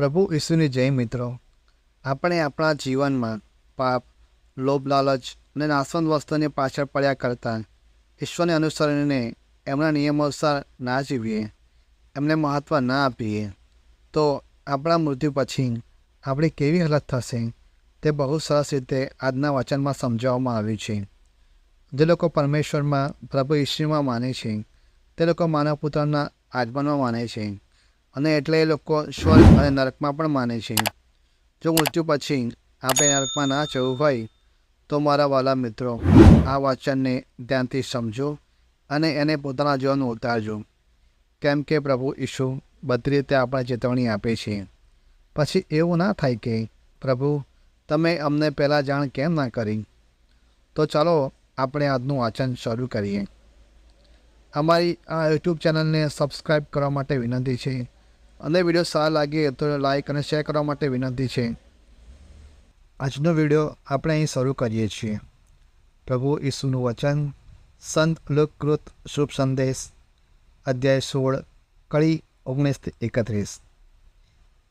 પ્રભુ ઈસુની જય મિત્રો. આપણે આપણા જીવનમાં પાપ, લોભ, લાલચ અને નાશવંત વસ્તુની પાછળ પડ્યા કરતાં ઈશ્વરને અનુસરીને એમના નિયમો અનુસાર ના જીવીએ, એમને મહત્ત્વ ના આપીએ તો આપણા મૃત્યુ પછી આપણી કેવી હાલત થશે તે બહુ સરસ રીતે આજના વચનમાં સમજાવવામાં આવ્યું છે. જે લોકો પરમેશ્વરમાં પ્રભુ ઈશ્વરમાં માને છે તે લોકો માનવ પુત્રના આગમનમાં માને છે અને એટલે એ લોકો સ્વર્ગ અને નરકમાં પણ માને છે. જો મૃત્યુ પછી આપણે નરકમાં ના જવું હોય તો મારા વાલા મિત્રો, આ વચનને ધ્યાનથી સમજો અને એને પોતાના જીવનમાં ઉતારજો, કેમ કે પ્રભુ ઈસુ બધી રીતે આપણને ચેતવણી આપે છે. પછી એવું ના થાય કે પ્રભુ તમે અમને પહેલાં જાણ કેમ ના કરી. તો ચાલો આપણે આજનું વાંચન શરૂ કરીએ. અમારી આ યુટ્યુબ ચેનલને સબસ્ક્રાઈબ કરવા માટે વિનંતી છે અને વિડીયો સારા લાગે તો લાઈક અને શેર કરવા માટે વિનંતી છે. આજનો વિડીયો આપણે અહીં શરૂ કરીએ છીએ. પ્રભુ ઈસુનું વચન, સંત લુકકૃત શુભ સંદેશ, અધ્યાય 16, કડી 19-31.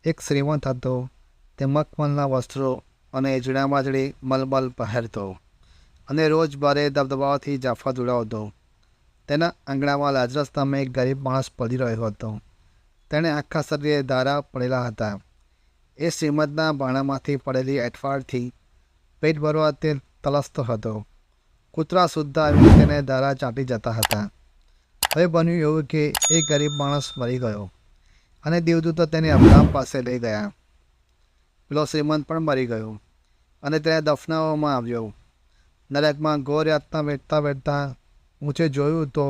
એક શ્રીમંત હતો. તે મખમલના વસ્ત્રો અને ઝીણામાજડી મલમલ પહેરતો અને રોજ બારે દબદબાથી જાફત ઉડાવતો. તેના આંગણામાં લાજરસ નામે એક ગરીબ માણસ પડી રહ્યો હતો. તેણે આખા શરીરે ધારા પડેલા હતા. એ શ્રીમંતના બાણામાંથી પડેલી એઠવાડથી પેટ ભરવા તે તલસતો હતો. કૂતરા સુદ્ધા આવીને તેને ધારા ચાટી જતા હતા. હવે બન્યું એવું કે એ ગરીબ માણસ મરી ગયો અને દેવદૂતો તેને અબ્રાહમ પાસે લઈ ગયા. પેલો શ્રીમંત પણ મરી ગયો અને તેને દફનાવવામાં આવ્યો. નરકમાં ઘોર યાતના વેઠતા વેઠતા ઊંચે જોયું તો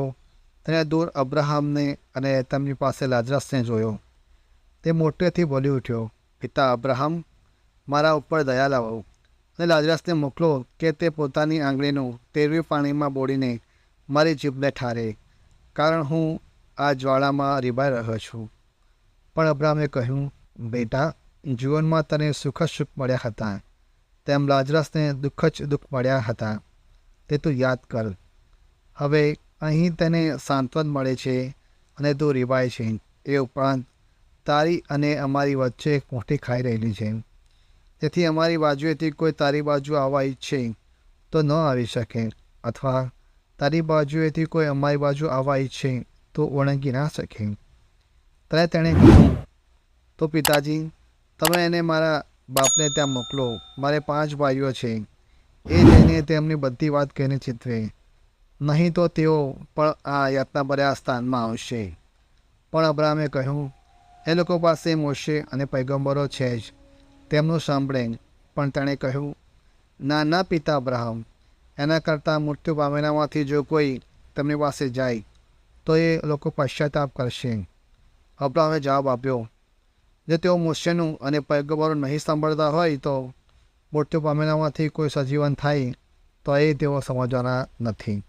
તેણે દૂર અબ્રાહમને અને તેમની પાસે લાજરસને જોયો. તે મોટેથી બોલી ઉઠ્યો, પિતા અબ્રાહમ, મારા ઉપર દયા લાવો અને લાજરસને મોકલો કે તે પોતાની આંગળીનું 13મી પાણીમાં બોળીને મારી જીભને ઠારે, કારણ હું આ જ્વાળામાં રીબાઈ રહ્યો છું. પણ અબ્રાહમે કહ્યું, બેટા, જીવનમાં તને સુખ જ સુખ મળ્યા હતા, તેમ લાજરસને દુઃખ જ દુઃખ મળ્યા હતા. તે તું યાદ કર. હવે અહીં તેને સાંત્વન મળે છે અને તું રીબાય છે. એ ઉપરાંત તારી અને અમારી વચ્ચે એક મોટી ખાઈ રહેલી છે. તેથી અમારી બાજુએથી કોઈ તારી બાજુ આવવા ઈચ્છે તો ન આવી શકે, અથવા તારી બાજુએથી કોઈ અમારી બાજુ આવવા ઈચ્છે તો ઓળંગી ના શકે. ત્યારે તેણે કહ્યું, તો પિતાજી, તમે એને મારા બાપને ત્યાં મોકલો. મારે 5 ભાઈઓ છે. એ જઈને તેમની બધી વાત કહીને ચિતવે, નહીં તો તેઓ પણ આ યાતનાભર્યા સ્થાનમાં આવશે. પણ અબ્રાહમે કહ્યું, એ લોકો પાસે મોશે અને પૈગંબરો છે જ, તેમનું સાંભળે. પણ તેણે કહ્યું, ના ના પિતા અબ્રાહમ, એના કરતાં મૃત્યુ પામેલામાંથી જો કોઈ તેમની પાસે જાય તો એ લોકો પશ્ચાતાપ કરશે. અબ્રાહમે જવાબ આપ્યો, જો તેઓ મોશેનું અને પૈગંબરો નહીં સાંભળતા હોય તો મૃત્યુ પામેલામાંથી કોઈ સજીવન થાય તો એ તેઓ સમજવાના નથી.